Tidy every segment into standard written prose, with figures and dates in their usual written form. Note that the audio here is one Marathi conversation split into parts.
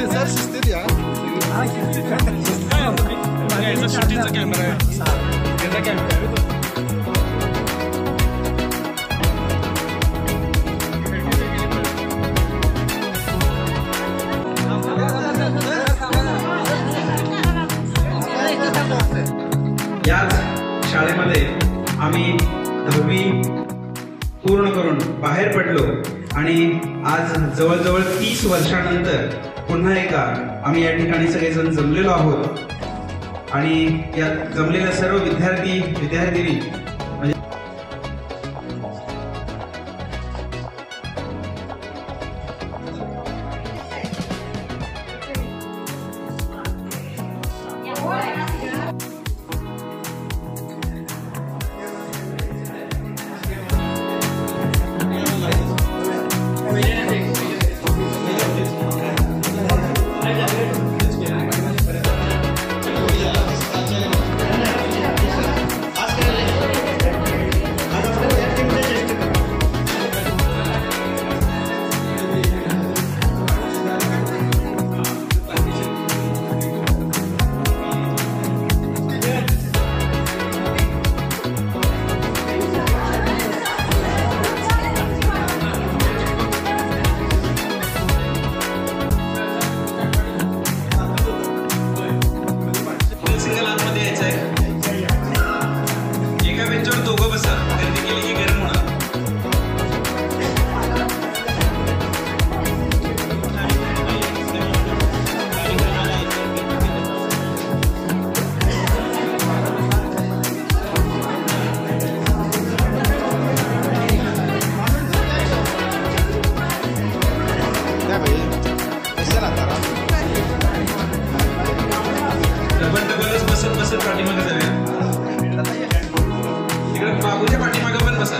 सर शिस्तीत या. सुट्टीचा कॅमेरा आहे. याच शाळेमध्ये आम्ही 10वी पूर्ण करून बाहेर पडलो आणि आज जवळजवळ 30 वर्षानंतर पुन्हा एकदा आम्ही या ठिकाणी सगळेजण जमलेलो आहोत. आणि या जमलेल्या सर्व विद्यार्थिनी बसत पाठीमागे जाऊया. तिकडे बाबूच्या पाठीमागे पण बसा.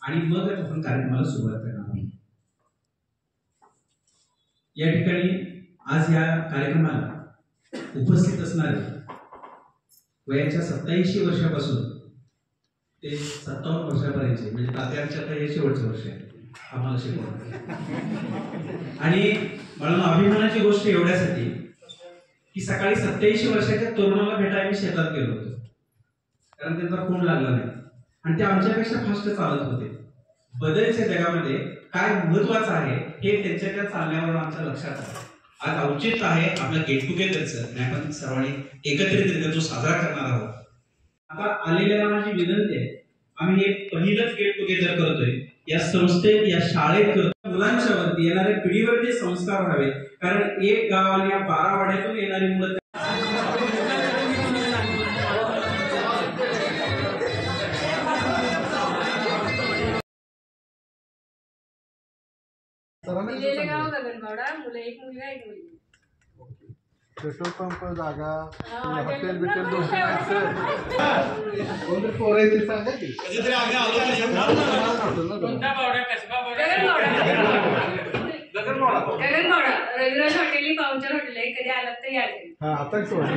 आणि मग आपण कार्यक्रमाला सुरुवात करणार आहोत. या ठिकाणी आज या कार्यक्रमाला उपस्थित असणारे वयाच्या 87 वर्षापासून ते 57 वर्षापर्यंतचे म्हणजे तात्यांच्या तर हे शेवटचं वर्ष आहे आम्हाला शिकवलं. आणि मला अभिमानाची गोष्ट एवढ्यासाठी की सकाळी 87 वर्षाच्या तरुणाला भेटायला मी शेतात गेलो होतो, कारण त्यांचा फोन लागला नाही आणि ते आमच्यापेक्षा फास्ट चालत होते. बदलच्या जगामध्ये काय महत्वाचं आहे हे त्यांच्या त्या चालण्यावर आमच्या लक्षात आलं. आज औचित्य आहे आपल्या गेट टुगेदरचं आणि आपण सर्वांनी एकत्रितरित्या तो साजरा करणार आहोत. आता आलेल्या माझी विनंती आहे, आम्ही हे पहिलंच गेट टुगेदर करतोय या संस्थेत या शाळेत करतो. मुलांच्या वरती येणाऱ्या पिढीवरती संस्कार व्हावे, कारण एक गाव आणि या 12 वाड्यातून येणारी मुलं दिलेलेगाव गगनबावडा, मुलं एक मुलगा एक मुलगी. पेट्रोल पंप जागा हॉटेल बिटेल 2 कोणते पोरं आहे ते सांगा की. कोणता बावडा कसबा बावडा? गगनबावडा रविराज हॉटेल पाहुणचार हॉटेल आहे, कधी आलात तर या. हा आता सोडलं.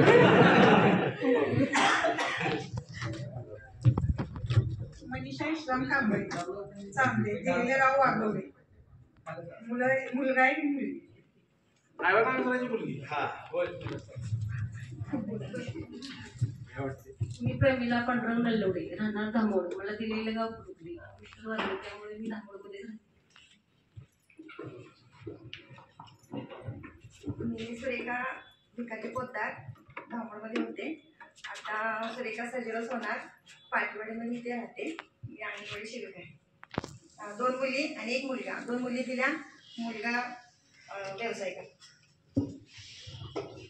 मनीषा श्रम कांबळे चांगले दिलेलेगाव वाघोळे. मुलगा एक मुलगी. मी प्रमिला पांडुरंग नल्लोडे, राहणार धामोड. मला दिलेलं गाव कुठली विष्णुवाडी, त्यामुळे मी धामोडमध्ये राहते. मी सुरेखा भिकाजी पोद्दार धामोडमध्ये होते. आता सुरेखा सजीराव सोनार पाटवाडीमध्ये इथे राहते. मी अंगणवाडी शिक्षक आहे. 2 मुली आणि 1 मुलगा. 2 मुली दिल्या, मुलगा व्यवसाय करतो.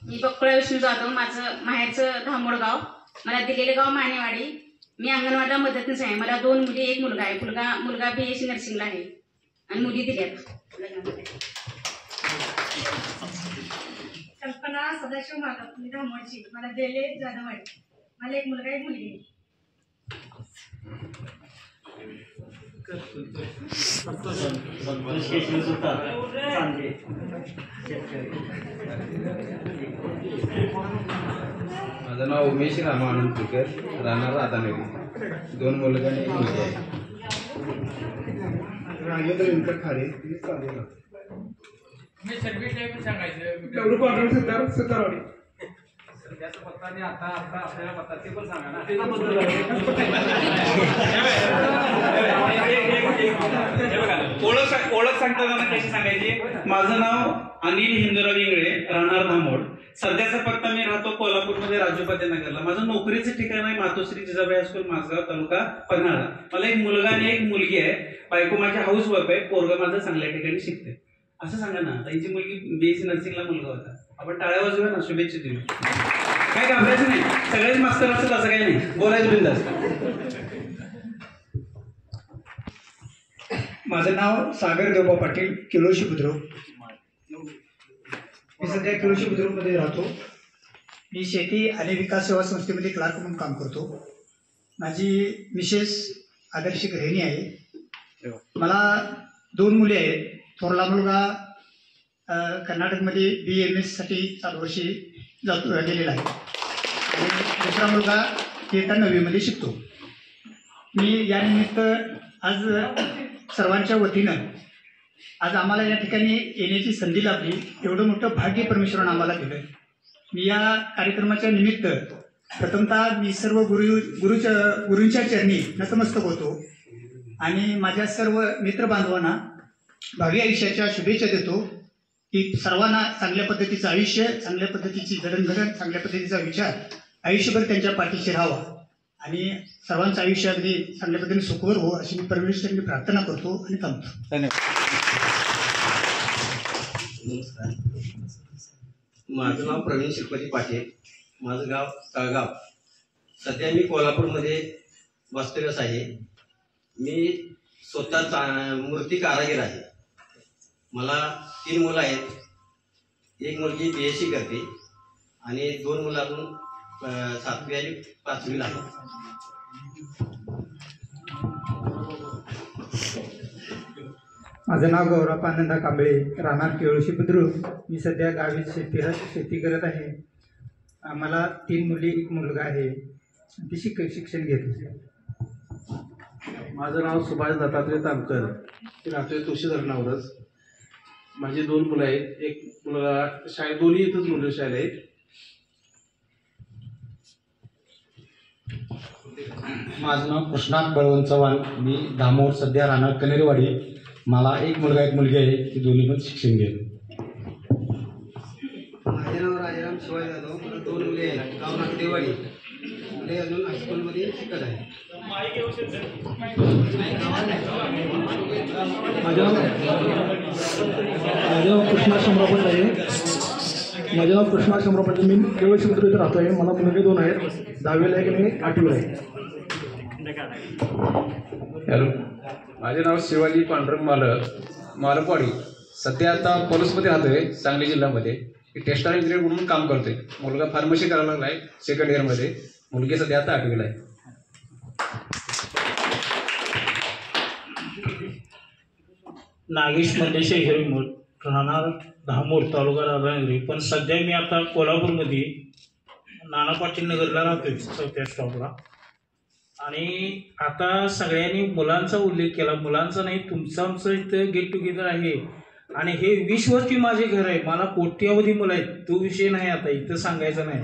मी बकुळा विष्णू जाधव, माझं माहेरचं धामोड गाव. मला दिलेलं गाव मानेवाडी. मी अंगणवाडीला मदतनीस आहे. मला 2 मुली, 1 मुलगा आहे. मुलगा BSc नर्सिंगला आहे आणि मुली दिल्यात. कल्पना सदाशिव माधव, मी धामोडची. मला देले जाधव आहे. मला 1 मुलगा 1 मुलगी आहे. माझं नाव उमेश रामा अनंतकर, राहणार राधानगरी. 2 मुलगा आणि 1 मुलगी आहे. राजेंद्र व्यंकट खाडे, मी चालेल. मी सर्व्हिस टाईप सांगायचं तेवढं पाठवून सुतारवाडी. सध्याचा पत्ता आणि आता आपल्याला पत्ता ते पण सांगा ना. ओळख सांगताना कशी सांगायची? माझं नाव अनिल हिंदुराव इंगळे, राहणार धामोड. सध्याचा पत्ता मी राहतो कोल्हापूरमध्ये राजोपाध्याय नगरला. माझं नोकरीचं ठिकाण आहे मातोश्री जिजाबाई हायस्कूल, माझगाव, तालुका पन्हाळा. मला 1 मुलगा आणि 1 मुलगी आहे. बायको माझी हाऊस वाईफ आहे. पोरगा माझं चांगल्या ठिकाणी शिकते. असं सांगा ना, त्यांची मुलगी BSc नर्सिंगला मुलगा होता. आपण टाळ्या वाजवूया ना, शुभेच्छा देऊ. काय घाबरायचं नाही, सगळेच मास्तर असतात असं काही नाही, बोलायचं बिंदास. माझं नाव सागर देवबा पाटील, किलोशी बुद्रुक. मी सध्या किलोशी बुद्रुकमध्ये राहतो. मी शेती आणि विकास सेवा संस्थेमध्ये क्लार्क म्हणून काम करतो. माझी मिसेस आदर्श गृहिणी आहे. मला 2 मुली आहेत. थोरला मुलगा कर्नाटकमध्ये BMS साठी चालू वर्षी गेलेला आहे आणि दुसरा मुलगा इयत्ता 9वीमध्ये शिकतो. मी यानिमित्त आज सर्वांच्या वतीनं आज आम्हाला या ठिकाणी येण्याची संधी लाभली. एवढं मोठं भाग्य परमेश्वरानं आम्हाला दिलं. मी या कार्यक्रमाच्या निमित्त प्रथमतः मी सर्व गुरूंच्या चरणी नतमस्तक होतो आणि माझ्या सर्व मित्रबांधवांना भावी आयुष्याच्या शुभेच्छा देतो की सर्वांना चांगल्या पद्धतीचं आयुष्य, चांगल्या पद्धतीची जडणघडण, चांगल्या पद्धतीचा विचार आयुष्यभर त्यांच्या पाठीशी राहावा आणि सर्वांचं आयुष्य अगदी चांगल्या पद्धतीने सुखकर हो अशी मी परमेश्वरांनी प्रार्थना करतो आणि थांबतो. धन्यवाद. माझं नाव प्रवीण श्रीपती पाटील, माझं गाव तळगाव. सध्या मी कोल्हापूरमध्ये वास्तव्यास आहे. मी स्वतः मूर्ती कारागीर आहे. मला 3 मुलं आहेत. 1 मुलगी BSc करते आणि 2 मुलं अजून 7वी आणि 5वीला आहेत. माझं नाव गौरव आनंदा कांबळे, राहणार केळोशी बुद्रुक. मी सध्या गावी शेती करत आहे. मला 3 मुली 1 मुलगा आहे. ती शिक्षण घेते. माझं नाव सुभाष दत्तात्रय तामकर, मी राहतोय तुळशी धरणावरच. माझी 2 मुलं आहेत. 1 मुलगा शाळेत, दोन्ही इथंच मुलं शाळेत आहेत. माझं नाव कृष्णात बळवंत चव्हाण, मी धामोड सध्या राहणार कनेरवाडी. मला 1 मुलगा 1 मुलगी आहे. ती दोन्ही पण शिक्षण घेतो. माझे नाव राजाराम शिवाजी जाधव. मला 2 मुले आहेत. गाव नागदेवाडी. मुले अजून हायस्कूलमध्ये शिकत आहे. माझं नाव कृष्णा शंभराव पाटील आहे. मी केळोशी बुद्रुक इथं राहतो आहे. मला मुलगे 2 आहेत. 10वीला 1 आणि 8वीला आहे. हॅलो, माझे नाव शिवाजी पांडुरंग मालकवाडी. सध्या आता पोलीसमध्ये राहतोय, सांगली जिल्ह्यामध्ये. टेक्स्टाईल इंजिनियर म्हणून काम करतोय. मुलगा फार्मसी करायला लागलाय 2nd इयरमध्ये. मुलगी सध्या आता 8वीला आहे. नागेश मंडेशे हिरेमूळ, राहणार धामोड, तालुका राधानगरी. पण सध्या मी आता कोल्हापूरमध्ये नाना पाटील नगरला राहतोय 4थ्या स्टॉपला. आणि आता सगळ्यांनी मुलांचा उल्लेख केला. मुलांचा नाही, तुमचं आमचं इथं गेट टुगेदर आहे आणि हे 20 वर्षी माझे घर आहे. मला कोट्यावधी मुलं आहेत. तो विषय नाही आता इथं सांगायचा नाही.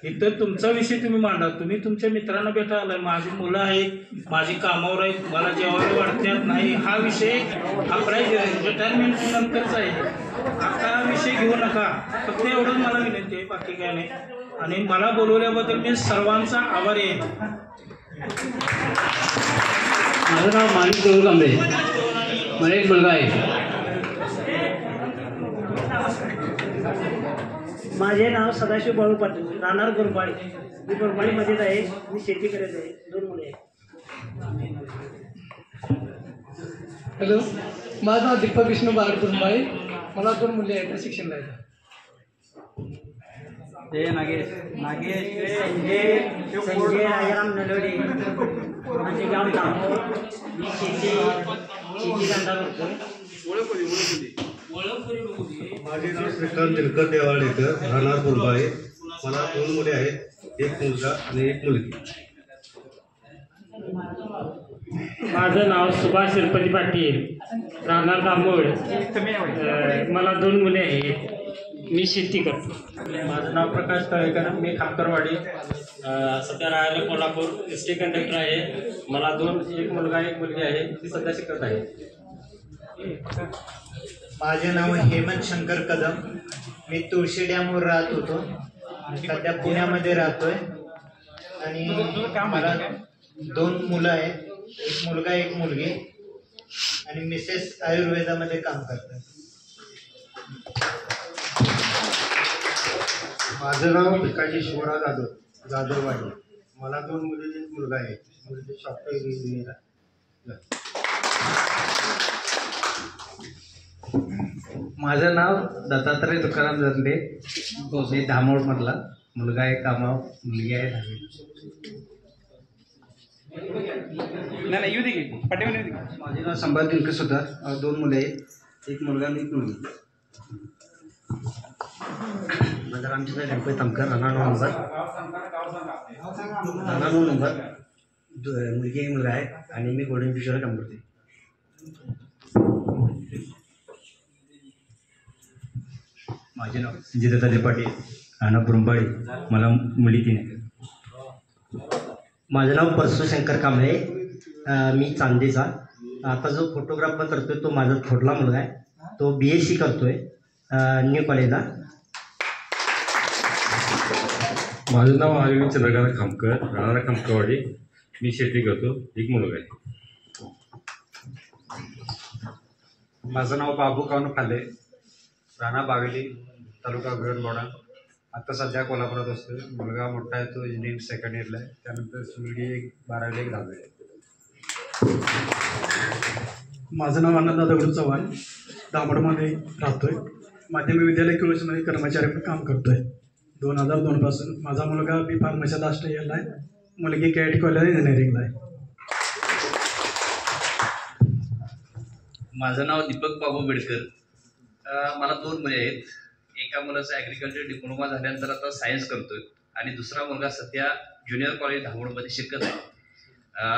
इथं तुमचा विषय तुम्ही मांडा. तुम्ही तुमच्या मित्रांना भेटा आलाय. माझी मुलं आहेत, माझी कामावर आहेत, मला जेवायला वाटतात नाही. हा विषय आपला रिटायरमेंट नंतरचा आहे. आता विषय घेऊ नका. फक्त एवढंच मला विनंती आहे, बाकी काय नाही. आणि मला बोलवल्याबद्दल मी सर्वांचा आभारी आहे. माझं नाव माणिक देऊ कांबळे. मला 1 मुलगा आहे. माझे नाव सदाशिव बाळू पाटील, राहणार गुरबाळी. मी गुरबाळीमध्येच आहे. मी शेती करत आहे. 2 मुले आहेत. हॅलो, माझं नाव दीपक विष्णू बारड कुरुंबाळे. मला 2 मुले आहेत, शिक्षण आहे. नागेश संजय राजाराम नलवडे. माझे गाव धामोर. मी शेती धंदा करतो. माझे नाव श्रीकांत दिनकर देवाळेकर, राहणार कुरुंबाळे. मला 2 मुले आहेत, एक मुलगा आणि एक मुलगी. माझं नाव सुभाष शिरपती पाटील, राहणार दामोड. मला 2 मुले आहेत. मी शेती करतो. माझं नाव प्रकाश तळेकर, मी खापकरवाडी. सध्या राहायला कोल्हापूर. एस टी कंडक्टर आहे. मला एक मुलगा एक मुलगी आहे, ती सध्या शिकत आहे. माझे नाव हेमंत शंकर कदम. मी तुळशी डॅमवर राहत होतो, सध्या पुण्यामध्ये राहतोय. आणि मला 2 मुलं आहेत, एक मुलगा एक मुलगी. आणि मिसेस आयुर्वेदामध्ये काम करतात. माझं नाव भिकाजी शिवराज जाधव, जाधववाडी. मला 2 मुली एक मुलगा आहे. मुलगी सॉफ्टवेअर इंजिनियर आहे. माझं नाव दत्तात्रय तुकाराम जरले, मी धामोडमधला. मुलगा आहे कामाव, मुलगी आहे 10वी. माझे नाव संभाजी दिनकर सुद्धा. 2 मुले आहेत, एक मुलगा आणि एक मुलगी. माझा रामचंद्र गणपती तमकर, राहणार 9 नंबर. राहणार 9 नंबर. मुलगी एक मुलगा आहे आणि मी गोल्डन फिशरला काम करते. माझे नाव संजय दत्तात्रय पाटील, राहणार कुरुंबाळे. मला मुली 3 आहेत. माझं नाव परसू शंकर कांबळे, मी चांदेचा. आता जो फोटोग्राफर करतोय तो माझा थोरला मुलगा आहे. तो BSc करतोय न्यू कॉलेजला. माझं नाव अरविंद चंद्रकांत खामकर, राहणार खामकरवाडी. मी शेती करतो, एक मुलगा आहे. माझं नाव बाबू कानू खाले, राणा बावेली, तालुका गगनबावडा. आता सध्या कोल्हापुरात असतो. मुलगा मोठा आहे, तो इंजिनिअरिंग 2nd इयरला आहे. त्यानंतर मुलगी 12वीला 10वी आहे. माझं नाव आनंद दगडू चव्हाण, दामोडमध्ये राहतोय. माध्यमिक विद्यालय कॉलेजमध्ये कर्मचारी म्हणून काम करतोय 2002 पासून. माझा मुलगा बी फार्मसी लास्ट इयरला आहे, मुलगी KIT कॉलेज इंजिनिअरिंगला आहे. माझं नाव दीपक बाबू बेडकर. मला 2 मुले आहेत. एका मुलाचा ॲग्रिकल्चर डिप्लोमा झाल्यानंतर आता सायन्स करतोय आणि दुसरा मुलगा सध्या ज्युनियर कॉलेज धामोडमध्ये शिकत आहे.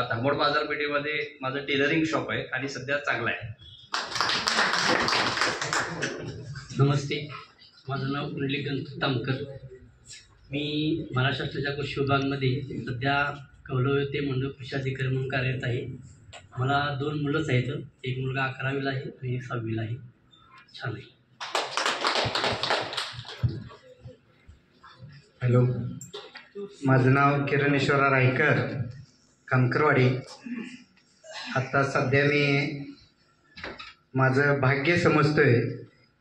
धामोड बाजारपेठेमध्ये माझं टेलरिंग शॉप आहे आणि सध्या चांगलं आहे. नमस्ते, माझं नाव कुंडलिक गणपत तामकर. मी महाराष्ट्राच्या कृषी विभागामध्ये सध्या कौलव ते मंडळ कृषी अधिकारी म्हणून कार्यरत आहे. मला 2 मुलंच आहेत. एक मुलगा 11वीला आहे आणि एक 6वीला आहे. छान आहे. हॅलो, माझं नाव किरण ईश्वरा रायकर, खामकरवाडी. आत्ता सध्या मी माझं भाग्य समजतोय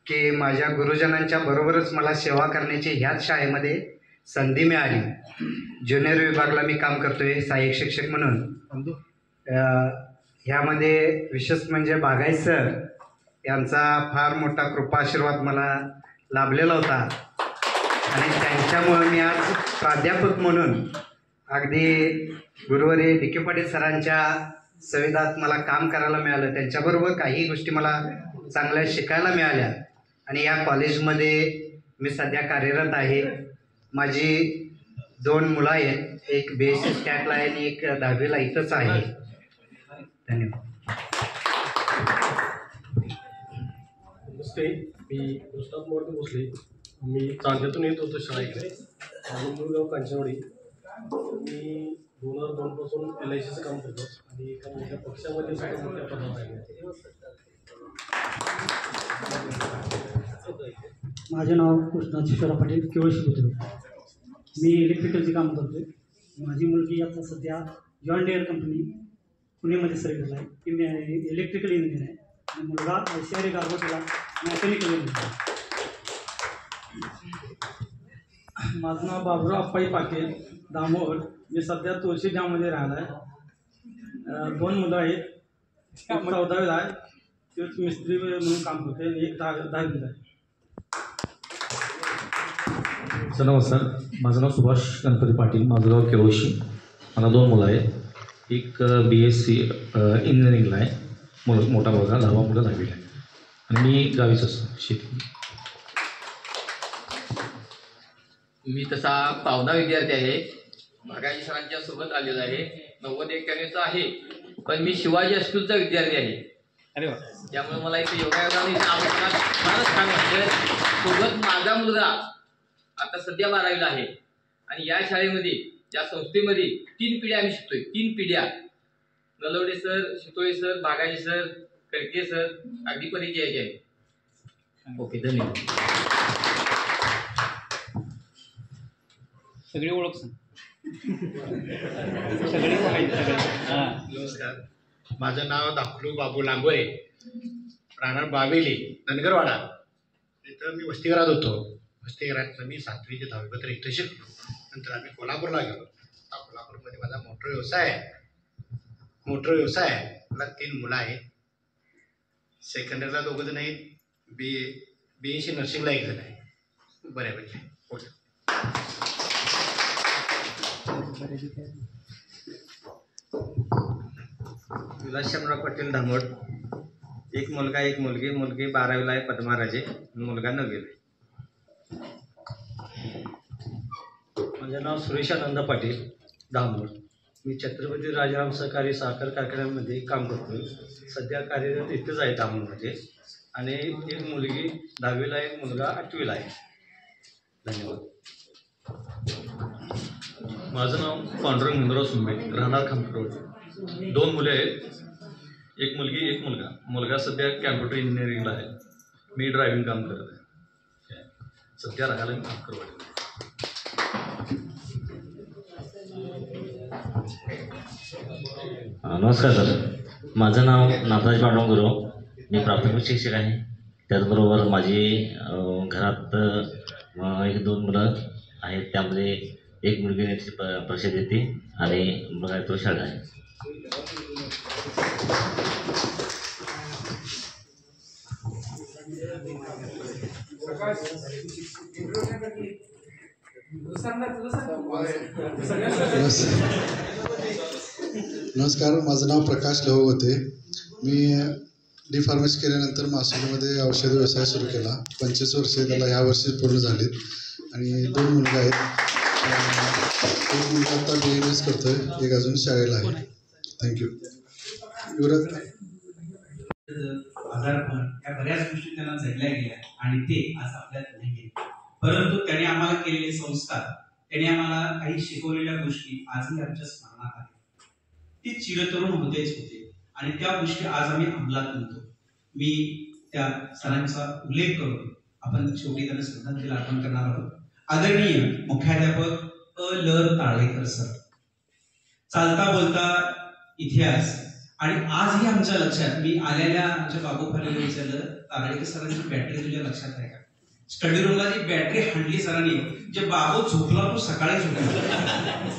की माझ्या गुरुजनांच्या बरोबरच मला सेवा करण्याची ह्याच शाळेमध्ये संधी मिळाली. ज्युनियर विभागला मी काम करतोय सहाय्यक शिक्षक म्हणून. ह्यामध्ये विशेष म्हणजे बागायत सर यांचा फार मोठा कृपा आशीर्वाद मला लाभलेला होता आणि त्यांच्यामुळं मी आज प्राध्यापक म्हणून अगदी गुरुवारी विखे पाटील सरांच्या संविधानात मला काम करायला मिळालं. त्यांच्याबरोबर काही गोष्टी मला चांगल्या शिकायला मिळाल्या आणि या कॉलेजमध्ये मी सध्या कार्यरत आहे. माझी 2 मुलं आहेत, एक BSc स्टॅटला आहे आणि एक 10वीला इथंच आहे. धन्यवाद. नमस्ते, मी कृष्णात मोडते भोसले. मी चांद्यातून येत होतो शाळेकडे. माझं मूळ गाव कांचनवाडी. मी 2002 पासून LICचं काम करतो आणि एका मोठ्या पक्षामध्ये सुद्धा मोठ्या पदावर आहे. माझे नाव कृष्णा शिवराव पाटील, केवळ शिकवतो. मी इलेक्ट्रिकलचे काम करतोय. माझी मुलगी आता सध्या जॉन डेअर कंपनी पुण्यामध्ये सर्व्हिसला आहे. ती इलेक्ट्रिकल इंजिनियर आहे आणि मुलगा ICRA गार्बोटला मेकॅनिकल इंजिनियर आहे. माझं नाव बाबुराव अप्पाई पाटील, दामोड. मी सध्या तुळशी डॅममध्ये राहिला आहे. 2 मुलं आहेत, एक 14वीला आहे, तोच मिस्त्री म्हणून काम करते, आणि एक 10वीला आहे. सर नमस्कार, माझं नाव सुभाष गणपती पाटील, माझं गाव केळोशी. मला 2 मुलं आहेत. एक BSc इंजिनिअरिंगला आहे, मोठा मुलगा, 10वा मुलगा 10वीला आहे, आणि मी गावीच असतो शेती. मी तसा 5वा विद्यार्थी आहे, भागाजी सरांच्या सोबत आलेला आहे. 90-91चा आहे, पण मी शिवाजी हायस्कूलचा विद्यार्थी आहे. अरे वा. त्यामुळे मला इथे योगायोगाने फारच छान वाटतं. सोबत माझा मुलगा आता सध्या 12वीला आहे, आणि या शाळेमध्ये, या संस्थेमध्ये 3 पिढ्या आम्ही शिकतोय. 3 पिढ्या. Nalawade sir, Shitole sir, Bhagaji sir, कळके सर, अगदी परिचयाचे आहे. ओके, धन्यवाद. सगळी ओळख सांग. नमस्कार, माझं नाव दाखलू बाबू लांगोरे, राहणार बावेली, धनगरवाडा. इथं मी वसतिगृहात होतो. वसतिगृहात मी 7वी ते 10वी पर्यंत इथं शिकलो. नंतर आम्ही कोल्हापूरला गेलो. कोल्हापूरमध्ये माझा मोटर व्यवसाय आहे. मला 3 मुलं आहेत. सेकंडरीला 2 जण आहेत. BSc नर्सिंगला 1 जण आहे. बऱ्यापैकी ओके. विलास शामराव पाटील धामोड. एक मुलगा, एक मुलगी. मुलगी 12वीला आहे, पद्माराजे. मुलगा 9वीला आहे. माझं नाव सुरेशानंद पाटील, धामोड. मी छत्रपती राजाराम सहकारी साखर कारखान्यामध्ये काम करतो. सध्या कार्यरत इथेच आहे धामोडमध्ये. आणि एक मुलगी 10वीला आहे, एक मुलगा 8वीला आहे. धन्यवाद. माझं नाव पांडुरंग हिंदराव सुंबे, राहणार खामरोड. 2 मुले आहेत, एक मुलगी, एक मुलगा. मुलगा सध्या कॅम्प्युटर इंजिनिअरिंगला आहे. मी ड्रायव्हिंग काम करत आहे. सध्या राहायला मी खामरोड. नमस्कार सर, माझं नाव नाथराज पांडुरंग गुरव. मी प्राथमिक शिक्षक आहे. त्याचबरोबर माझी घरात 1-2 मुलं आहेत. त्यामध्ये एक मुलगी नेटची परीक्षा देते आणि मुलगा तो शाळा आहे. नमस्कार, माझं नाव प्रकाश लहोगोते. मी डी फार्मसी केल्यानंतर मासुलीमध्ये औषध व्यवसाय सुरू केला. 25 वर्षे त्याला ह्या वर्षी पूर्ण झालीत, आणि 2 मुलगा आहेत. एक मुलगा आता BMS करतोय, एक अजून शाळेला आहे. थँक्यू. आजारपण या बऱ्याच गोष्टी त्यांना जडल्या गेल्या, आणि ते आज आपल्यात नाही गेले. परंतु त्यांनी आम्हाला केलेले संस्कार, त्यांनी आम्हाला काही शिकवलेल्या गोष्टी आजही आमच्या स्मरणात आहेत. ते चिरतरुण होतेच होते, आणि त्या गोष्टी आज आम्ही अंमलात आणतो. मी त्या सरांचा उल्लेख करून आपण शेवटी त्यांना श्रद्धांजली अर्पण करणार आहोत. आदरणीय मुख्याध्यापक ल ताळेकर सर, चालता बोलता इतिहास. आणि आजही आमच्या लक्षात, मी आलेल्या आमच्या बाबू फालेला विचारलं, तारळेकर सरांची बॅटरी तुझ्या लक्षात आहे का? स्टडी रूमला जी बॅटरी हाणली सरांनी, जे बाबू झोपला तो सकाळी झोपला.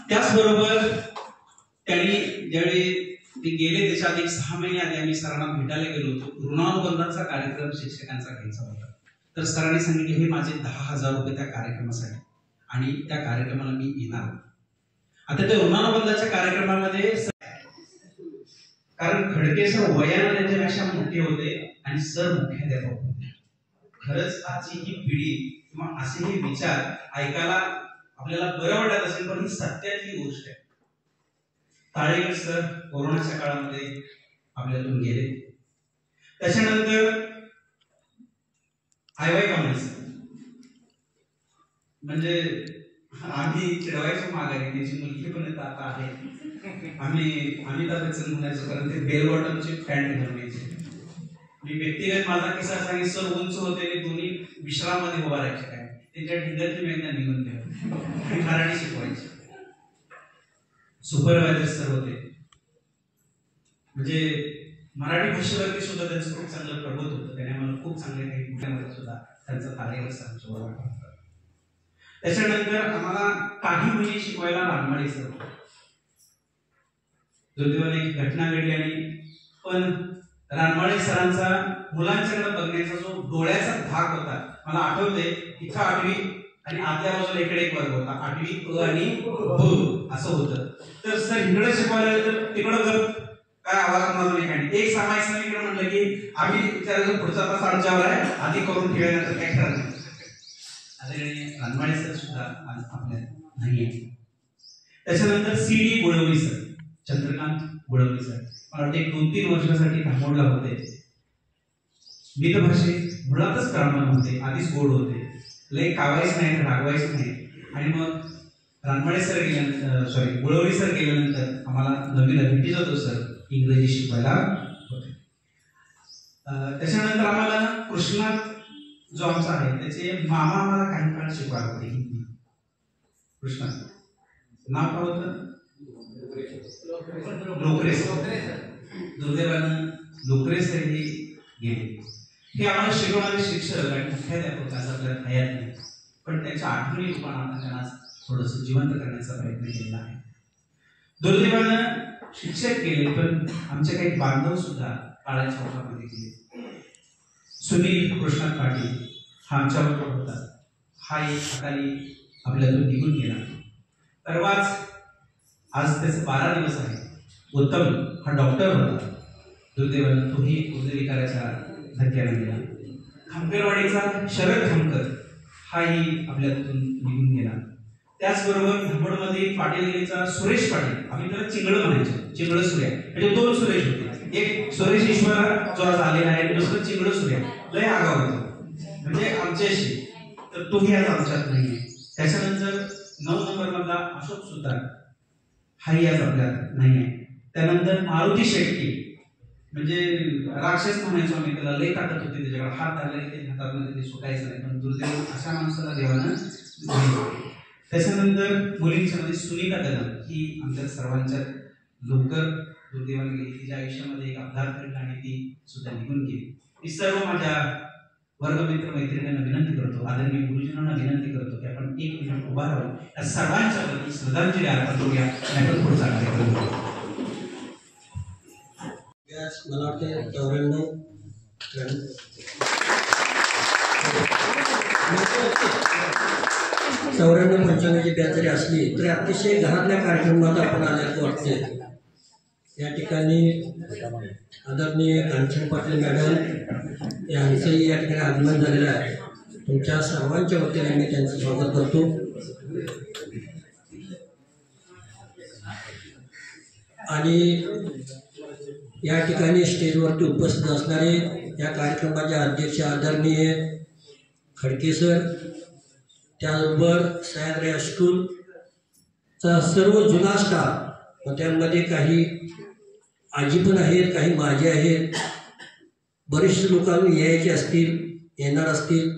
त्याचबरोबर त्यांनी ज्यावेळी ते गेले त्याच्या आधी 6 महिने आधी आम्ही सरांना भेटायला गेलो होतो. ऋणानुबंधाचा कार्यक्रम शिक्षकांचा घ्यायचा होता. तर सरांनी सांगितले, हे माझे 10,000 रुपये त्या कार्यक्रमासाठी, आणि त्या कार्यक्रमाला मी येणार. आता त्या ऋणानुबंधाच्या कार्यक्रमामध्ये, कारण खडके सर वयाने त्यांच्यापेक्षा मोठे होते आणि सर मुख्याध्यापक होते. खरंच आजची ही पिढी किंवा असे हे विचार ऐकायला आपल्याला बरं वाटत असेल, पण ही सत्यातली गोष्ट आहे. ताळेकर सर कोरोनाच्या काळामध्ये आपल्यातून गेले. त्याच्यानंतर आयवाय कांबळे सर, म्हणजे आम्ही चिडवायचो माघारी, त्याची मुलगी पण आता आहे. आम्ही अमिताभ बच्चन म्हणायचो, कारण ते बेल बॉटमचे पॅन्ट घालून यायचे. मी व्यक्तिगत माझा किस्सा सांगितलं, सर उंच होते आणि दोन्ही विश्रामध्ये उभा राहायचे. काय त्यांच्या ढिंगातली मेहनत निघून द्या, मराठी शिकवायचे. सुपरवायझर सर होते, म्हणजे मराठी भाषेवरती सुद्धा त्यांचं खूप चांगलं प्रभुत्व होतं. त्याने आम्हाला खूप चांगले काही कुठल्यामध्ये सुद्धा त्यांचा ताळेकर सरांच्या बरोबर. त्याच्यानंतर आम्हाला काही महिने शिकवायला रानमाळे सर. दुर्दैवाने एक घटना घडली आणि पण रानवाडे सरांचा मुलांच्याकडे बघण्याचा जो डोळ्याचा धाक होता, मला आठवते इथं 8वी आणि आतल्या बाजूला इकडे एक वर्ग होता, 8वी अ आणि ब असं होतं. तर सर इकडे शिकवायला तर तिकडं काय आवाज होणार नाही काही. एक सामायिक इकडे म्हणलं की आम्ही विचारायचं पुढचा तास आमच्यावर आहे, आधी करून ठेवल्यानंतर काय करणार नाही. आता रानवाडे सर सुद्धा आज आपल्या नाही आहे. त्याच्यानंतर CD गुळवणी सर, चंद्रकांत गुळवणी सर, मला वाटते 2-3 वर्षासाठी धामोडला होते. मितभाषेत मुळातच ब्राह्मण होते, आधीच गोड होते, लय कावायच नाही रागवायच नाही. आणि मग रानवाडे सर गेल्यानंतर गुळवणी सर गेल्यानंतर आम्हाला नवीन अतिथी जातो सर इंग्रजी शिकवायला होते. त्याच्यानंतर आम्हाला कृष्णा जो आमचा आहे त्याचे मामा आम्हाला काही काळ शिकवायला होते हिंदी. कृष्णा नाव काय होतं? लोकरेस. दुर्दैवानं लोकरेस हे गेले. हे आम्हाला शिकवणारे शिक्षक आणि मुख्याध्यापक आज आपल्याला हयात नाही, पण त्यांच्या आठवणी रूपाने आपण त्यांना थोडंसं जिवंत करण्याचा प्रयत्न केलेला आहे. दुर्दैवानं शिक्षक गेले, पण आमचे काही बांधव सुद्धा काळाच्या ओघामध्ये गेले. सुनील कृष्णात पाटील हा आमच्याबरोबर होता, हा एक अकाली आपल्यातून निघून गेला. परवाच आज त्याचे 12 दिवस आहे. उत्तम हा डॉक्टर होता, दुर्दैवानं तोही हृदयविकाराच्या धक्क्याने गेला. खामकरवाडीचा शरद खामकर हाही आपल्यातून निघून गेला. त्याचबरोबर धामोडमध्ये पाटीलगिरीचा सुरेश पाटील, आम्ही त्याला चिंगळ म्हणायचो, चिंगळ सूर्या, म्हणजे 2 सुरेश होते. एक सुरेश ईश्वरा जो आज आलेला आहे, दुसरं चिंगळ सूर्या, लय आगाव होतो म्हणजे आमच्याशी, तर तोही आज आमच्यात नाही आहे. त्याच्यानंतर 9 नंबर मधला अशोक सुतार हाही आज आपल्यात नाही आहे. त्यानंतर मारुती शेट्टी, म्हणजे राक्षस म्हणायचो आम्ही त्याला, लय ताकद होती त्याच्याकडे, हात धरले ते हातामध्ये ते सुटायचं नाही, पण दुर्दैव अशा माणसाला देवानं दिलं. त्याच्यानंतर मुलींच्या मध्ये सुनीता कदम ही आमच्या सर्वांच्या लवकर दुर्दैवाने गेली. तिच्या आयुष्यामध्ये एक अपघात घडला आणि ती सुद्धा निघून गेली. मी सर्व माझ्या वर्गमित्र मैत्रिणींना विनंती करतो, आदरणीय गुरुजनांना विनंती करतो की आपण 1 मिनिट उभा राहून या सर्वांच्या वतीने श्रद्धांजली अर्पण करूया आणि आपण पुढचा कार्यक्रम करूया. मला वाटतं 94-95ची बॅच जरी असली तरी अतिशय घरातल्या कार्यक्रमात आपण आल्याचं वाटते. या ठिकाणी आदरणीय कांचन पाटील मॅडम यांचंही या ठिकाणी आगमन झालेलं आहे. तुमच्या सर्वांच्या वतीने मी त्यांचं स्वागत करतो. आणि या ठिकाणी स्टेजवरती उपस्थित असणारे या कार्यक्रमाचे अध्यक्ष आदरणीय खडके सर, त्याचबरोबर सह्याद्री हायस्कूलचा सर्व जुना स्टाफ, त्यामध्ये काही आजी पण आहेत, काही माझे आहेत, बरेचसे लोकांनी यायचे असतील, येणार असतील,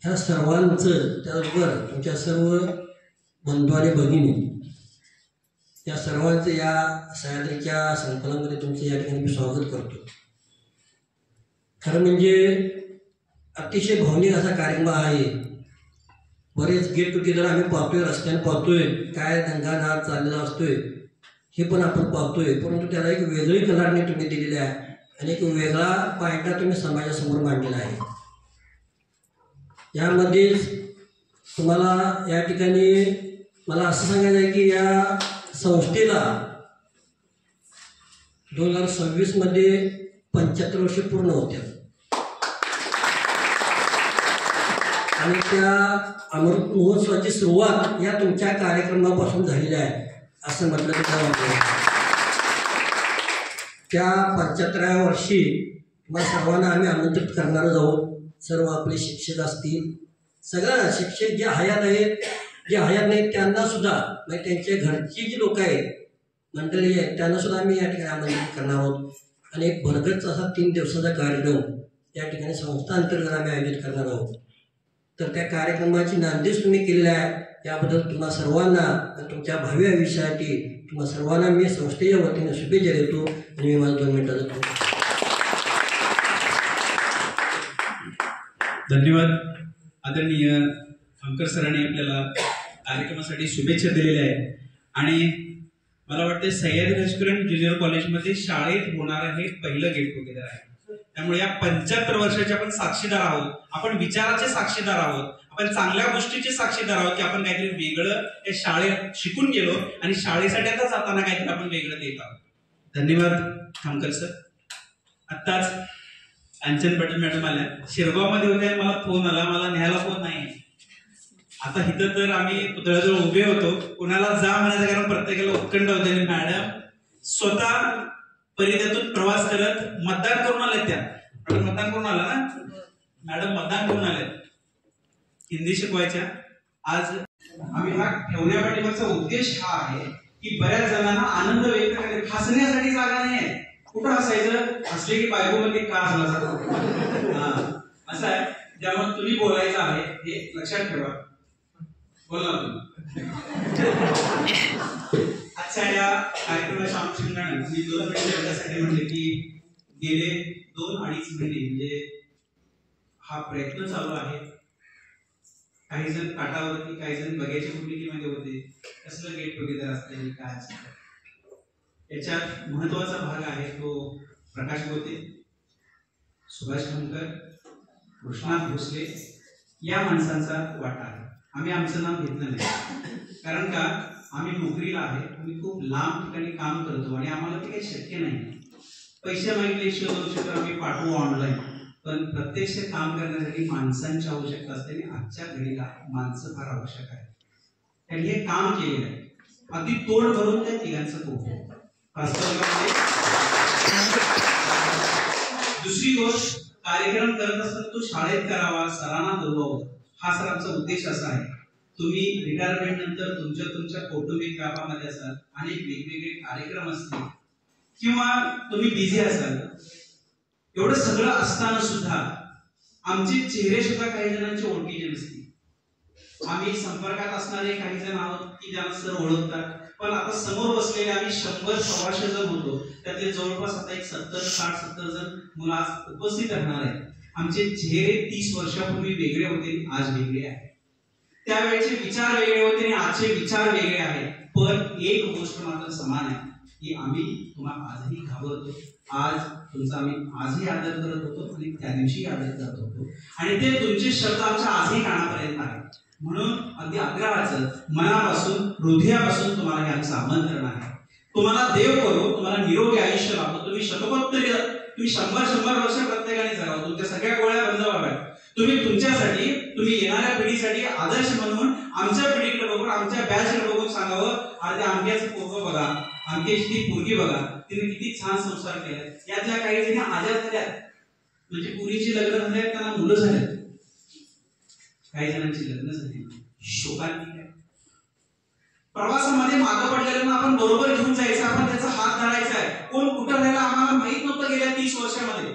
ह्या सर्वांचं, त्याचबरोबर तुमच्या सर्व बंधू आणि भगिनी, या सर्वांचं या सह्याद्रीच्या संकलनामध्ये तुमचं या ठिकाणी मी स्वागत करतो. खरं म्हणजे अतिशय भावनिक असा कार्यक्रम आहे. बरेच गेट टुगेदर आम्ही पाहतोय, रस्त्याने पाहतोय, काय दंगानाद चाललेला असतोय हे पण आपण पाहतोय, परंतु त्याला एक वेगळी कलाने तुम्ही दिलेली आहे आणि एक वेगळा पायंडा तुम्ही समाजासमोर मांडलेला आहे. यामध्येच तुम्हाला या ठिकाणी मला असं सांगायचं आहे की या संस्थेला 2026 मध्ये 75 वर्ष पूर्ण होत्या आणि त्या अमृत महोत्सवाची सुरुवात या तुमच्या कार्यक्रमापासून झालेली आहे असं म्हटलं तर काय वाटतं. त्या 75व्या वर्षी तुम्हाला सर्वांना आम्ही आमंत्रित करणार आहोत. सर्व आपले शिक्षक असतील, सगळ्या शिक्षक जे हयात आहेत, जे हयात नाहीत त्यांना सुद्धा, म्हणजे त्यांच्या घरची जी लोक आहेत, मंडळी आहेत, त्यांना सुद्धा आम्ही या ठिकाणी आमंत्रित करणार आहोत. आणि एक भरगच्च असा 3 दिवसाचा कार्यक्रम या ठिकाणी संस्था अंतर्गत आम्ही आयोजित करणार आहोत. तर त्या कार्यक्रमाची नांदीच तुम्ही केलेली आहे, याबद्दल तुम्हा सर्वांना आणि तुमच्या भावी आयुष्यासाठी तुम्हा सर्वांना मी संस्थेच्या वतीने शुभेच्छा देतो आणि मी माझं 2 मिनिटं देतो. धन्यवाद. आदरणीय शंकर सरांनी आपल्याला कार्यक्रमासाठी शुभेच्छा दिलेल्या आहेत आणि मला वाटतं सह्याद्री हायस्कूल आणि ज्युनियर कॉलेजमध्ये शाळेत होणारं हे पहिलं गेट टुगेदर आहे. त्यामुळे या 75 वर्षाचे आपण साक्षीदार आहोत, आपण विचाराचे साक्षीदार आहोत, आपण चांगल्या गोष्टीचे साक्षीदार आहोत की आपण काहीतरी वेगळं या शाळेत शिकून गेलो आणि शाळेसाठी आता जाताना काहीतरी आपण वेगळं देत आहोत. धन्यवाद खामकर सर. आत्ताच कांचन पाटील मॅडम आल्या, शिरगावमध्ये होत्या, मला फोन आला, मला न्यायला फोन नाही. आता इथं तर आम्ही पुतळ्याजवळ उभे होतो, कोणाला जा म्हणायचं कारण प्रत्येकाला उत्कंठ होते. आणि मॅडम स्वतः परित्यातून प्रवास करत मतदान करून आले. त्या मॅडम मतदान करून आला ना, मॅडम मतदान करून आले हिंदी शिकवायच्या. आज आम्ही हा ठेवण्या पाठीमागचा उद्देश हा आहे की बऱ्याच जणांना आनंद व्यक्त करणे, हसण्यासाठी जागा नाही आहे. कुठं हसायचं, हसले की बायकोमध्ये का हसला जातो असं आहे. त्यामुळे तुम्ही बोलायचं आहे हे लक्षात ठेवा. बोला तुम्ही. अच्छा, या कार्यक्रमाच्या अनुषंगाने मी 2 मिनिटे एवढ्यासाठी म्हटले की गेले 2-2.5 महिने म्हणजे हा प्रयत्न चालू आहे. काही जण काटावरती, काही जण बघ्याच्या भूमिकेमध्ये होते. कसलं गेट टुगेदर असतं काय असतं, याच्यात महत्वाचा भाग आहे तो प्रकाश गोते, सुभाष खामकर, कृष्णात भोसले या माणसांचा वाटा आहे. आम्ही आमचं नाव घेतलं नाही कारण का आम्ही नोकरीला आहे, आम्ही खूप लांब ठिकाणी काम करतो आणि आम्हाला ते काही शक्य नाही. पैसे मागितले 100-200 तर आम्ही पाठवू ऑनलाईन, पण प्रत्यक्ष काम करण्यासाठी माणसांची आवश्यकता असते आणि आजच्या घडीला माणसं फार आवश्यक आहे. त्यांनी हे काम केलेलं आहे, अगदी तोड भरून त्या तिघांचं खूप. दुसरी गोष्ट, कार्यक्रम करत असताना तो शाळेत करावा, सरांना बोलवावं, हा सर आमचा उद्देश असा आहे. तुम्ही रिटायरमेंट नंतर तुमच्या कौटुंबिक व्यापामध्ये असाल, अनेक वेगवेगळे कार्यक्रम असतील किंवा तुम्ही बिझी असाल, एवढं सगळं असताना सुद्धा आमचे चेहरे सुद्धा काही जणांचे ओळखीचे नसतील. आम्ही संपर्कात असणारे काही जण आहोत की ज्यांना सर ओळखतात, पण आता समोर बसलेले आम्ही 100-125 जण होतो, त्यातले जवळपास आता एक 70-60-70 जण मुलं आज उपस्थित राहणार आहेत. आमचे चेहरे 30 वर्षापूर्वी वेगळे होते, आज वेगळे आहेत. त्यावेळेचे विचार वेगळे होते आणि आजचे विचार वेगळे आहेत. पण एक गोष्ट मात्र समान आहे की आम्ही तुम्हाला आजही घाबरतो. आज तुमचा आम्ही आजही आदर करत होतो आणि त्या दिवशी आदर करत होतो आणि ते तुमचे शब्द आमच्या आजही कानापर्यंत आहेत. म्हणून अगदी आग्रहाचं, मनापासून, हृदयापासून तुम्हाला हे आमचं आमंत्रण आहे. तुम्हाला देव करो, तुम्हाला निरोगी आयुष्य लाभो. तुम्ही शतकोत्तरी, तुम्ही 100 वर्ष प्रत्येकाने जगावं. तुमच्या सगळ्या गोळ्या बंद व्हाव्यात. तुम्ही तुमच्यासाठी, तुम्ही येणाऱ्या पिढीसाठी आदर्श म्हणून आमच्या पिढीकडे बघून, आमच्या बॅचकडे बघून सांगावं, अरे आमच्याच पोरगं बघा, आमच्याची ती पोरगी बघा, तिने किती छान संसार केला. यातल्या काही जणी आजाद झाल्यात, म्हणजे पुरीची लग्न झाले, त्यांना मुलं झाल्यात, काही जणांची लग्न झाली, शोकांतिक आहे. प्रवासामध्ये मागं पडलेल्यांना आपण बरोबर घेऊन जायचं, आपण त्याचा हात धरायचा आहे. कोण कुठं राहिला आम्हाला माहित नव्हतं गेल्या 30 वर्षामध्ये.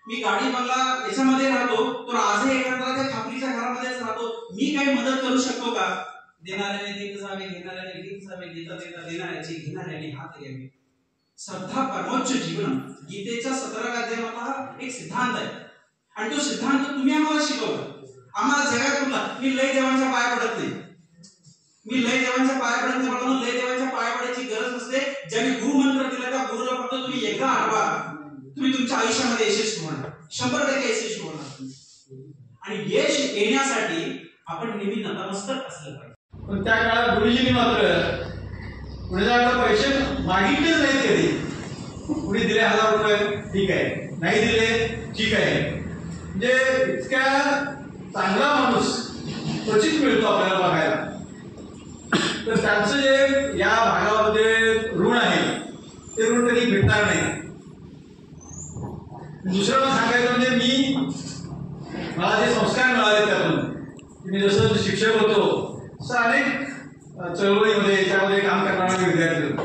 मी गाडी बंगला याच्यामध्ये राहतो, तर आजही एखाद्या त्या खापरीच्या घरामध्येच राहतो. मी काही मदत करू शकतो का? देणाऱ्याने देत जावे, घेणाऱ्याने घेत जावे, देता देता देणाऱ्याची घेणाऱ्याने हात घ्यावे. श्रद्धा परमोच्च जीवन, गीतेच्या 17व्या अध्यायात हा एक सिद्धांत आहे आणि तो सिद्धांत तुम्ही आम्हाला शिकवला. आम्हाला जगात कुठला, मी लय देवांच्या पाया पडत नाही, मी लय देवांच्या पाया पडत नाही, म्हणून लय देवांच्या पाया पडायची गरज नसते. ज्याने गुरु मंत्र दिला त्या गुरुला फक्त तुम्ही एकदा आठवा, तुम्ही तुमच्या आयुष्यामध्ये यशस्वी होणार, 100% यशस्वी होणार. आणि यश येण्यासाठी आपण नेहमी नतमस्तक असलं पाहिजे. पण त्या काळात गुरुजींनी मात्र कुणाच्याकडे पैसे मागितलेच नाहीत कधी. कुणी दिले 1000 रुपये, ठीक आहे, नाही दिले, ठीक आहे. म्हणजे इतक्या चांगला माणूस क्वचित मिळतो आपल्याला बघायला. तर त्यांचं जे या भागामध्ये ऋण आहे ते ऋण कधी भेटणार नाही. दुसऱ्याला सांगायचं म्हणजे मला जे संस्कार मिळाले त्यातून, मी जसं शिक्षक होतो तसं अनेक चळवळीमध्ये याच्यामध्ये काम करणारा विद्यार्थी होतो.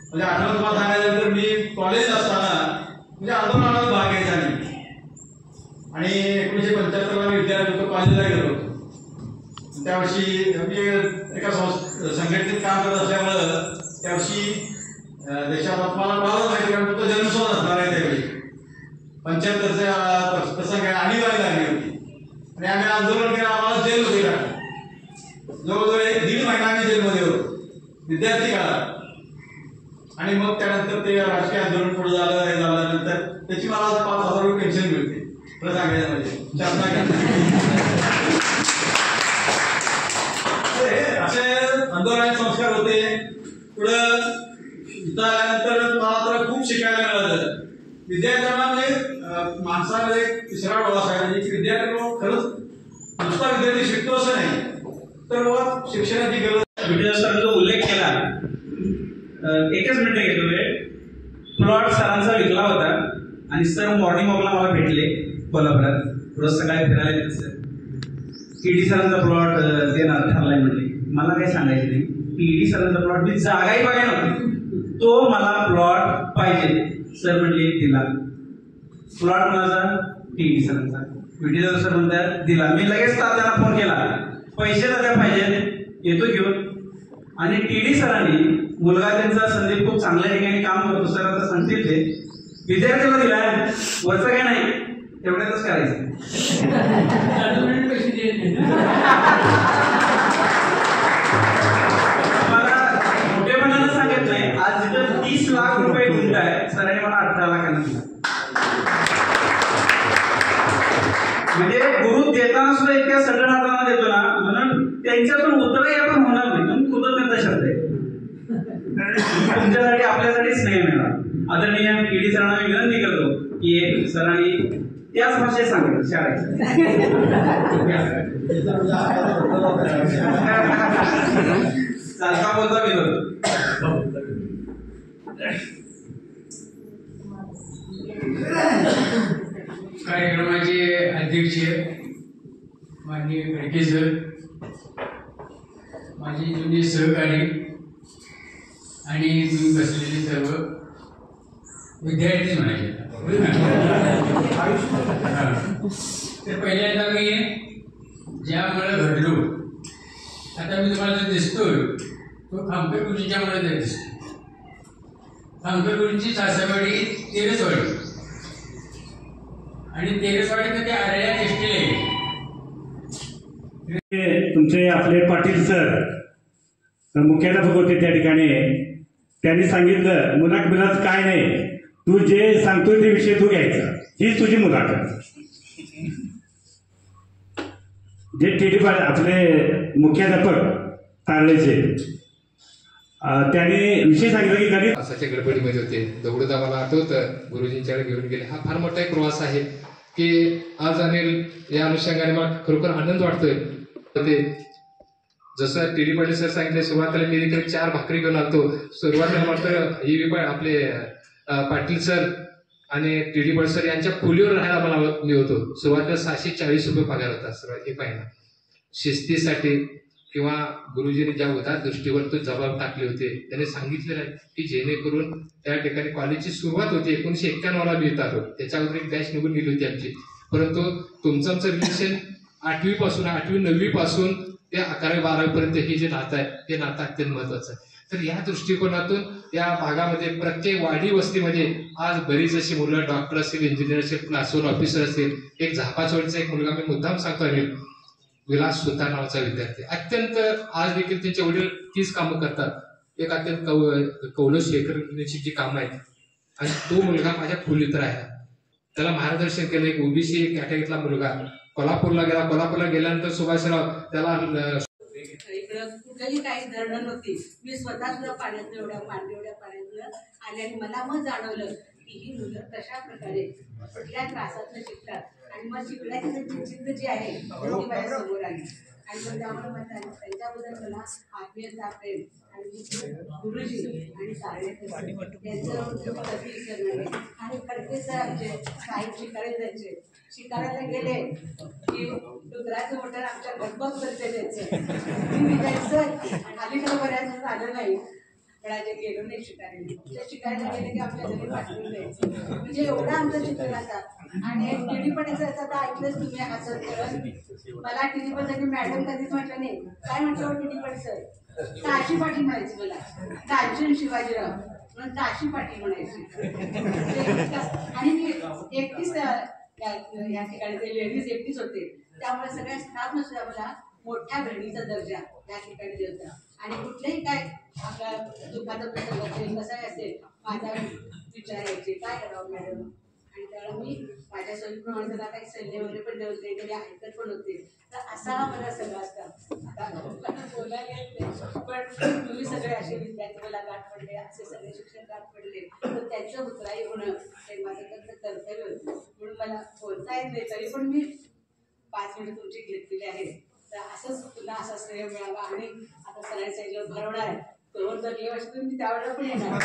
म्हणजे आठवण तुम्हाला सांगायचं तर मी कॉलेज असताना म्हणजे आंदोलनात भाग घ्यायचा मी, आणि 1975 मी विद्यार्थी होतो, कॉलेजला गेलो होतो. त्यावर्षी मी एका संघटनेत काम करत असल्यामुळं त्यावर्षी देशात मला माहिती, कारण तो जन्मसोहम असणार आहे त्यावेळी 75चा प्रसंग आणीबाणी लागली होती आणि आम्ही आंदोलन केलं. आम्हाला जेलमध्ये टाकलं. जवळजवळ 1.5 महिना आम्ही जेलमध्ये होतो विद्यार्थी काळात. आणि मग त्यानंतर ते राजकीय आंदोलन पुढे झालं, हे झाल्यानंतर त्याची मला 5,000 रुपये पेन्शन मिळते. खरं सांगायचं म्हणजे असे आंदोलन संस्कार होते. पुढं इथं आल्यानंतर मला तर खूप शिकायला मिळालं. विद्यार्थ्यांना म्हणजे माणसाला एक तिसरा डोळा असायला की विद्यार्थी खरंच नुसता विद्यार्थी शिकतो असं नाही, तर शिक्षणाची गरज. सरांचा उल्लेख केला, एकच मिनिट घेतो वेळ. प्लॉट सरांचा विकला होता आणि सर मॉर्निंग वॉकला मला भेटले कोल्हापुरात. रोज सकाळी फिरायला येते सर. ईडी सरांचा प्लॉट देणार ठरलाय म्हणले. मला काही सांगायचं नाही. ईडी सरांचा प्लॉट मी जागाही बघाय नव्हती, तो मला प्लॉट पाहिजे सर म्हणले दिला. प्लॉट माझा ईडी सरांचा. व्हिडिओ सर म्हणतात दिला. मी लगेच तात्याला फोन केला, पैसे तात्या पाहिजे, येतो घेऊन. आणि टीडी सरांनी मुलगा त्यांचा संदीप खूप चांगल्या ठिकाणी काम करतो सर आता सांगतील ते, विद्यार्थ्याला दिलाय, वरचं काय नाही, तेवढ्यातच करायचं. मला मोठेपणानं सांगत नाही, आज जिथं 30 लाख रुपये गुंठ आहे, सरांनी मला 18 लाखांना दिला. म्हणजे गुरु देताना सुद्धा इतक्या सगळं हाताना देतो ना, म्हणून त्यांच्यातून उतरही आपण होणार नाही, म्हणून कृतज्ञता शब्द आहे. तुमच्यासाठी आपल्यासाठीच नाही मिळणार. आदरणीय ईडी सरांना मी विनंती करतो की सरांनी त्याच भाषेत सांगितलं शाळेत. चालता बोलता विनोद. कार्यक्रमाचे अध्यक्ष माननीय खडके सर, माझे जुने सहकारी आणि तुम्ही बसलेले सर्व विद्यार्थी म्हणाले. तर पहिल्यांदा मी ज्यामुळे घडलो, आता मी तुम्हाला जो दिसतोय तो खामकर गुरुजींच्यामुळे जर दिसतो. खामकर गुरुजींची सासरवाडी तेरसवाडी, आणि तेरसवाडीमध्ये आरळ्या एसटीला तुमचे आपले पाटील सर मुख्याध्यापक होते त्या ठिकाणी. त्यांनी सांगितलं मुलाखत काय नाही, तू जे सांगतोय ते विषय तू घ्यायचा, हीच तुझी मुलाखत. जे टीडी आपले मुख्याध्यापक तारळेचे त्यांनी विषय सांगितलं की गणित असाच्या गडबडीमध्ये होते. दौडत आम्हाला आठवतं गुरुजींच्याकडे घेऊन गेले. हा फार मोठा एक प्रवास आहे की आज अनिल या अनुषंगाने मला खरोखर आनंद वाटतोय. ते जसं टीडी पाटील सर सांगितले, सुरुवातीला मी देखील 4 भाकरी घेऊन आलतो. सुरुवातीला मात्र आपले पाटील सर आणि टीडी पाटील सर यांच्या खोलीवर राहायला मला मी होतो. सुरुवातीला 640 रुपये पगार होता. सुरुवात हे पाहिजे शिस्तीसाठी किंवा गुरुजींनी ज्या उदार दृष्टीवर तो जबाब टाकले होते, त्यांनी सांगितलेलं आहे की जेणेकरून त्या ठिकाणी कॉलेजची सुरुवात होती. 1991 मी येतात, त्याच्या अगोदर एक बॅच निघून गेली होती आमची. परंतु तुमचं आमचं रिलेशन 8वी पासून 8वी 9वी पासून ते 11वी 12वी पर्यंत हे जे नातं आहे ते नातं अत्यंत महत्वाचं आहे. तर या दृष्टिकोनातून या भागामध्ये प्रत्येक वाडी वस्तीमध्ये आज बरीच अशी मुलं डॉक्टर असतील, इंजिनियर असतील, क्लास 1 ऑफिसर असतील. एक झापाचोळीचा एक मुलगा मी मुद्दाम सांगतो, विलास सुतार नावाचा विद्यार्थी, अत्यंत आज देखील त्यांचे वडील 30 कामं करतात. एक अत्यंत कौल शेखरची जी कामं आहेत, आणि तो मुलगा माझ्या खोलीत राहिला. त्याला मार्गदर्शन केलं. एक ओबीसी कॅटेगरीतला मुलगा कोल्हापूरला गेला. कोल्हापूरला गेल्यानंतर सुभाषराव त्याला इकडं कुठेही काही धरणं नव्हती. मी स्वतः सुद्धा पाण्यातलं एवढ्या पाण्यातलं आले आणि मला मग जाणवलं की ही मुलं कशा प्रकारे कुठल्या त्रासातनं शिकतात, आणि मग शिकण्याची त्यांची जिद्द जी आहे ती माझ्या समोर आली. आणि मग त्यामुळे त्यांच्याबद्दल मला आत्मीयता, प्रेम आणि गुरुजी आणि तारणे यांचं कधी विसरणार नाही. आणि खडके सर आमचे साहेब शिकारायला गेले की डुंगराचं मोठं आमच्या गणपत करते त्याचं मी जायचं. अलीकडं बऱ्याच झालं नाही, पण आज गेलो नाही शिकायला. शिकायला गेले की आमच्या घरी पाठवून द्यायचं. म्हणजे एवढं आमचं चित्र राहतात. आणि टीडी पटेचं आता ऐकलंच तुम्ही हसत करत. मला टीडी पटेचं मॅडम कधीच म्हटलं नाही. काय म्हटलं टीडी पटे सर? ताशी पाठी म्हणायची मला. दालचीन शिवाजीराव म्हणून ताशी पाठी म्हणायची. आणि मी एकटीच या ठिकाणी ते लेडीज एकटीच होते, त्यामुळे सगळ्या स्टाफनं सुद्धा मला मोठ्या बहिणीचा दर्जा या ठिकाणी देता. आणि कुठलेही काय आपल्या दुःखाचा प्रसंग असेल कसाही असेल माझा विचारायचे काय करावं मॅडम. आणि त्यावेळेला मी माझ्या सोयीप्रमाणे त्याला काही सल्ले वगैरे पण देत होते, कधी ऐकत पण होते. तर असा हा मला सगळं असतं. आता बोलायला येत नाही, पण तुम्ही सगळे असे विद्यार्थी मला गाठ पडले, असे सगळे शिक्षक गाठ पडले, तर त्याचं उत्तराई होणं हे माझं कर्तव्य होतं. म्हणून मला बोलता येत नाही, तरी पण मी 5 मिनिटं तुमची घेतलेली आहेत. तर असंच पुन्हा असा श्रेय मिळावा. आणि आता सरांनी सांगितलं भरवणार आहे, तोवर जर गेल्या तुम्ही त्यावेळेला पण येणार.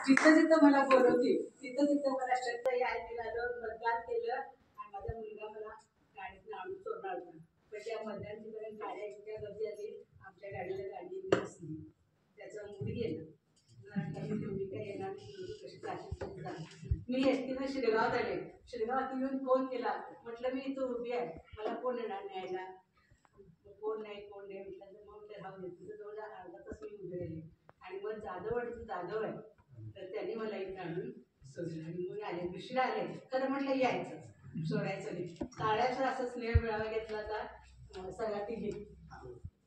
जिथं जिथं मला बोलवतील तिथं तिथं मला शब्द यायला मिळालं, मतदान केलं. आणि माझा मुलगा मला गाडीतून आणून सोडणार होता. पण त्या मतदानपर्यंत गाड्या इतक्या गर्दी आली, आमच्या गाडीला गाडी नसली, त्याचं मूड गेलं. तुम्ही काय येणार कशी जाते. मी एसटीनं शिरगावात आले. शिरगावात येऊन फोन केला, म्हटलं मी इथं उभी आहे, मला कोण येणार न्यायला. कोण नाही म्हटलं. मग ते राहून तिथं जवळ अर्धा तास मी उभे राहिले. आणि मग जाधव आहे, तर त्यांनी मला इथं आणून सोडलं. आणि मग आले, दुसरे आले, खरं म्हटलं यायचं, सोडायचं नाही. टाळ्याचा असं स्नेह मिळावा घेतला तर सगळ्यात घे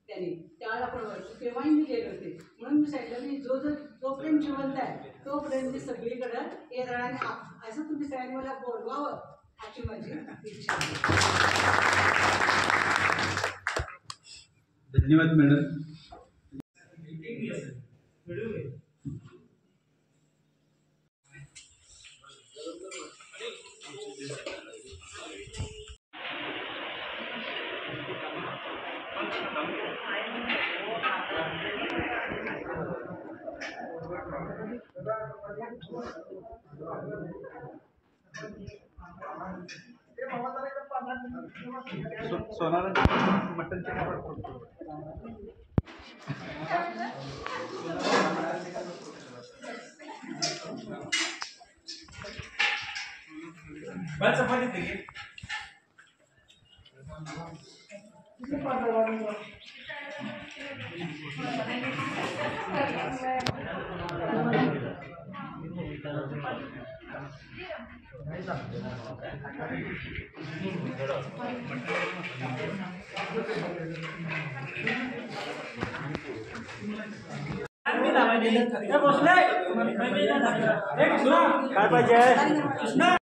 त्यांनी त्यावेळेला पण तेव्हाही मी गेले होते. म्हणून मी सांगितलं मी जोपर्यंत जिवंत आहे तोपर्यंत मी सगळीकडं येणार. आणि असं तुम्ही सगळ्यांनी मला बोलवावं अशी माझी इच्छा आहे. धन्यवाद मॅडम. सोनाला मटन चपाती काय पाहिजे